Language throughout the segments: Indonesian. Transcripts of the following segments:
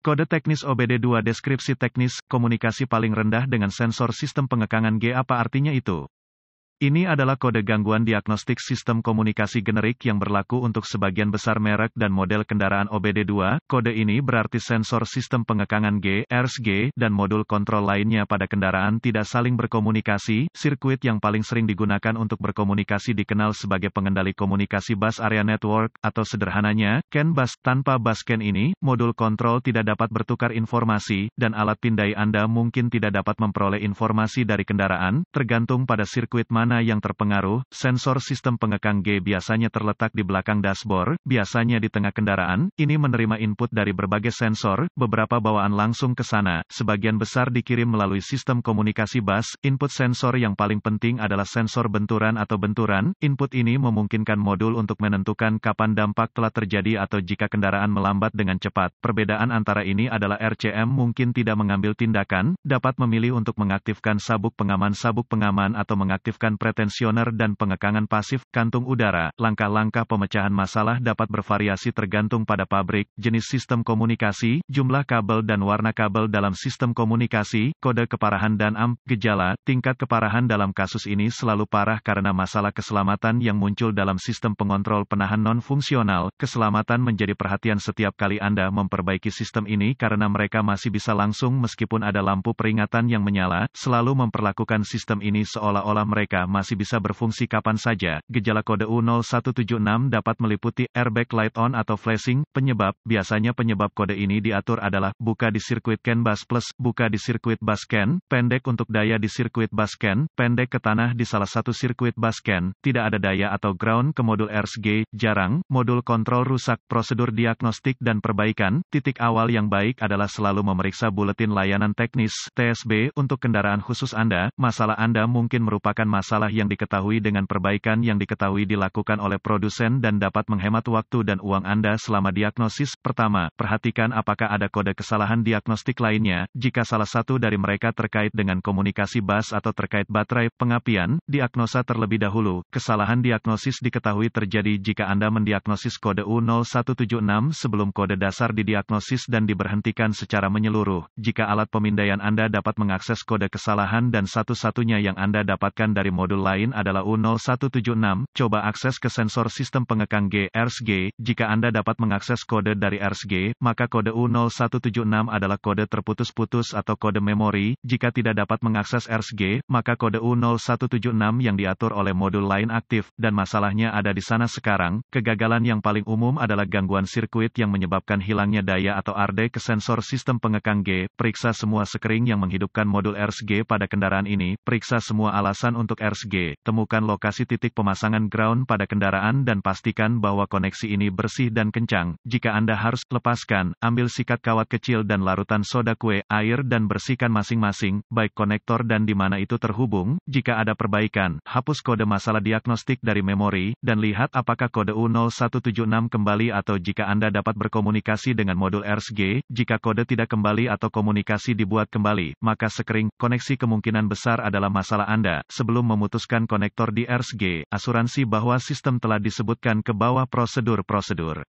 Kode teknis OBD2 deskripsi teknis, komunikasi paling rendah dengan sensor sistem pengekangan G. Apa artinya itu? Ini adalah kode gangguan diagnostik sistem komunikasi generik yang berlaku untuk sebagian besar merek dan model kendaraan OBD2. Kode ini berarti sensor sistem pengekangan G, RSG, dan modul kontrol lainnya pada kendaraan tidak saling berkomunikasi. Sirkuit yang paling sering digunakan untuk berkomunikasi dikenal sebagai pengendali komunikasi bus area network, atau sederhananya, CAN bus. Tanpa bus CAN ini, modul kontrol tidak dapat bertukar informasi, dan alat pindai Anda mungkin tidak dapat memperoleh informasi dari kendaraan, tergantung pada sirkuit mana yang terpengaruh. Sensor sistem pengekang G biasanya terletak di belakang dashboard, biasanya di tengah kendaraan. Ini menerima input dari berbagai sensor, beberapa bawaan langsung ke sana, sebagian besar dikirim melalui sistem komunikasi bus. Input sensor yang paling penting adalah sensor benturan atau benturan. Input ini memungkinkan modul untuk menentukan kapan dampak telah terjadi atau jika kendaraan melambat dengan cepat. Perbedaan antara ini adalah RCM mungkin tidak mengambil tindakan, dapat memilih untuk mengaktifkan sabuk pengaman atau mengaktifkan pretensioner dan pengekangan pasif. Kantung udara. Langkah-langkah pemecahan masalah dapat bervariasi tergantung pada pabrik, jenis sistem komunikasi, jumlah kabel dan warna kabel dalam sistem komunikasi, kode keparahan dan gejala. Tingkat keparahan dalam kasus ini selalu parah karena masalah keselamatan yang muncul dalam sistem pengontrol penahan non-fungsional. Keselamatan menjadi perhatian setiap kali Anda memperbaiki sistem ini karena mereka masih bisa langsung meskipun ada lampu peringatan yang menyala. Selalu memperlakukan sistem ini seolah-olah mereka masih bisa berfungsi kapan saja. Gejala kode U0176 dapat meliputi airbag light on atau flashing. Penyebab. Biasanya penyebab kode ini diatur adalah buka di sirkuit CAN bus plus, buka di sirkuit bus CAN, pendek untuk daya di sirkuit bus CAN, pendek ke tanah di salah satu sirkuit bus CAN, tidak ada daya atau ground ke modul RSG, jarang, modul kontrol rusak. Prosedur diagnostik dan perbaikan. Titik awal yang baik adalah selalu memeriksa buletin layanan teknis (TSB) untuk kendaraan khusus Anda. Masalah Anda mungkin merupakan masalah yang diketahui dengan perbaikan yang diketahui dilakukan oleh produsen dan dapat menghemat waktu dan uang Anda selama diagnosis. Pertama, perhatikan apakah ada kode kesalahan diagnostik lainnya. Jika salah satu dari mereka terkait dengan komunikasi bus atau terkait baterai, pengapian, diagnosa terlebih dahulu. Kesalahan diagnosis diketahui terjadi jika Anda mendiagnosis kode U0176 sebelum kode dasar didiagnosis dan diberhentikan secara menyeluruh. Jika alat pemindaian Anda dapat mengakses kode kesalahan dan satu-satunya yang Anda dapatkan dari modul lain adalah U0176, coba akses ke sensor sistem pengekang G, RSG. Jika Anda dapat mengakses kode dari RSG, maka kode U0176 adalah kode terputus-putus atau kode memori. Jika tidak dapat mengakses RSG, maka kode U0176 yang diatur oleh modul lain aktif, dan masalahnya ada di sana sekarang. Kegagalan yang paling umum adalah gangguan sirkuit yang menyebabkan hilangnya daya atau arde ke sensor sistem pengekang G. Periksa semua sekring yang menghidupkan modul RSG pada kendaraan ini. Periksa semua alasan untuk RSG. Temukan lokasi titik pemasangan ground pada kendaraan dan pastikan bahwa koneksi ini bersih dan kencang. Jika Anda harus lepaskan, ambil sikat kawat kecil dan larutan soda kue, air dan bersihkan masing-masing, baik konektor dan di mana itu terhubung. Jika ada perbaikan, hapus kode masalah diagnostik dari memori, dan lihat apakah kode U0176 kembali atau jika Anda dapat berkomunikasi dengan modul RSG. Jika kode tidak kembali atau komunikasi dibuat kembali, maka sekring koneksi kemungkinan besar adalah masalah Anda. Sebelum memutuskan konektor di RSG, asuransi bahwa sistem telah disebutkan ke bawah prosedur-prosedur.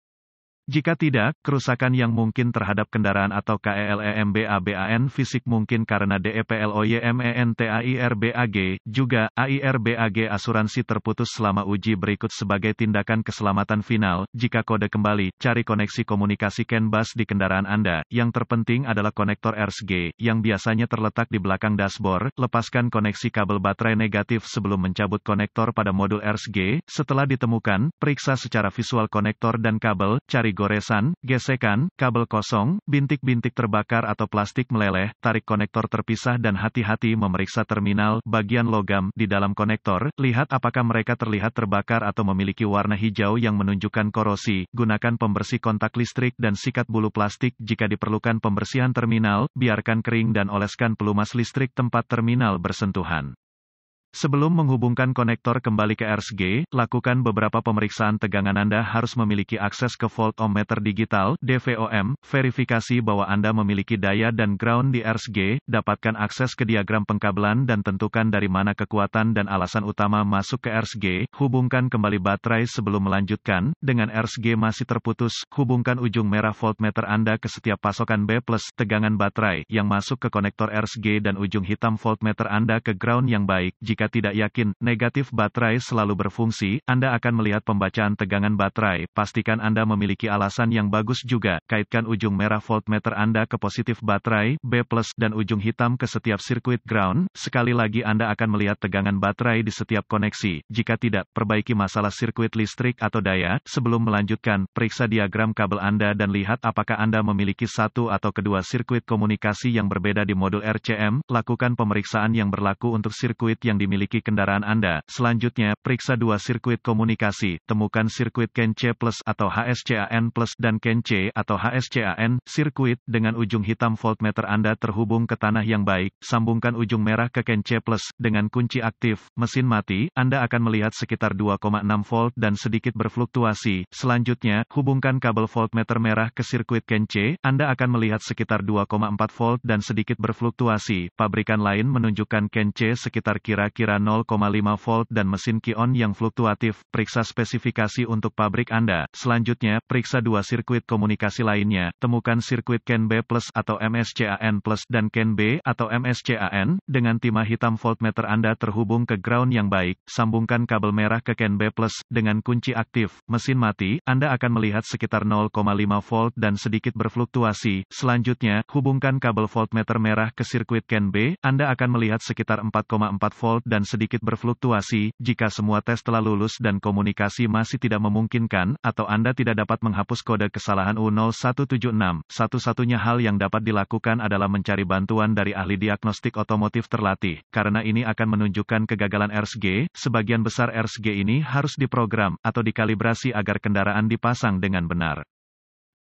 Jika tidak, kerusakan yang mungkin terhadap kendaraan atau KELEMBABAN fisik mungkin karena DEPLOYMENTAIRBAG, juga AIRBAG asuransi terputus selama uji berikut sebagai tindakan keselamatan final. Jika kode kembali, cari koneksi komunikasi CAN bus di kendaraan Anda. Yang terpenting adalah konektor RSG, yang biasanya terletak di belakang dashboard. Lepaskan koneksi kabel baterai negatif sebelum mencabut konektor pada modul RSG. Setelah ditemukan, periksa secara visual konektor dan kabel, cari goresan, gesekan, kabel kosong, bintik-bintik terbakar atau plastik meleleh, tarik konektor terpisah dan hati-hati memeriksa terminal, bagian logam, di dalam konektor, lihat apakah mereka terlihat terbakar atau memiliki warna hijau yang menunjukkan korosi, gunakan pembersih kontak listrik dan sikat bulu plastik jika diperlukan pembersihan terminal, biarkan kering dan oleskan pelumas listrik tempat terminal bersentuhan. Sebelum menghubungkan konektor kembali ke RSG, lakukan beberapa pemeriksaan tegangan. Anda harus memiliki akses ke voltmeter digital (DVOM), verifikasi bahwa Anda memiliki daya dan ground di RSG, dapatkan akses ke diagram pengkabelan dan tentukan dari mana kekuatan dan alasan utama masuk ke RSG, hubungkan kembali baterai sebelum melanjutkan. Dengan RSG masih terputus, hubungkan ujung merah voltmeter Anda ke setiap pasokan B+ tegangan baterai yang masuk ke konektor RSG dan ujung hitam voltmeter Anda ke ground yang baik. Jika tidak yakin, negatif baterai selalu berfungsi, Anda akan melihat pembacaan tegangan baterai. Pastikan Anda memiliki alasan yang bagus juga. Kaitkan ujung merah voltmeter Anda ke positif baterai, B+, dan ujung hitam ke setiap sirkuit ground. Sekali lagi Anda akan melihat tegangan baterai di setiap koneksi. Jika tidak, perbaiki masalah sirkuit listrik atau daya. Sebelum melanjutkan, periksa diagram kabel Anda dan lihat apakah Anda memiliki satu atau kedua sirkuit komunikasi yang berbeda di modul RCM. Lakukan pemeriksaan yang berlaku untuk sirkuit yang dimiliki kendaraan Anda. Selanjutnya, periksa dua sirkuit komunikasi. Temukan sirkuit CAN C+ atau HSCAN+ dan CAN C atau HSCAN. Sirkuit dengan ujung hitam voltmeter Anda terhubung ke tanah yang baik. Sambungkan ujung merah ke CAN C+ dengan kunci aktif. Mesin mati, Anda akan melihat sekitar 2,6 volt dan sedikit berfluktuasi. Selanjutnya, hubungkan kabel voltmeter merah ke sirkuit CAN C. Anda akan melihat sekitar 2,4 volt dan sedikit berfluktuasi. Pabrikan lain menunjukkan CAN C sekitar kira-kira 0,5 volt dan mesin Ki-on yang fluktuatif. Periksa spesifikasi untuk pabrik Anda. Selanjutnya, periksa dua sirkuit komunikasi lainnya. Temukan sirkuit CAN B+ atau MSCAN+ dan CAN B atau MSCAN. Dengan timah hitam voltmeter Anda terhubung ke ground yang baik. Sambungkan kabel merah ke CAN B+ dengan kunci aktif. Mesin mati, Anda akan melihat sekitar 0,5 volt dan sedikit berfluktuasi. Selanjutnya, hubungkan kabel voltmeter merah ke sirkuit CAN B. Anda akan melihat sekitar 4,4 volt dan sedikit berfluktuasi. Jika semua tes telah lulus dan komunikasi masih tidak memungkinkan, atau Anda tidak dapat menghapus kode kesalahan U0176, satu-satunya hal yang dapat dilakukan adalah mencari bantuan dari ahli diagnostik otomotif terlatih. Karena ini akan menunjukkan kegagalan RSG, sebagian besar RSG ini harus diprogram atau dikalibrasi agar kendaraan dipasang dengan benar.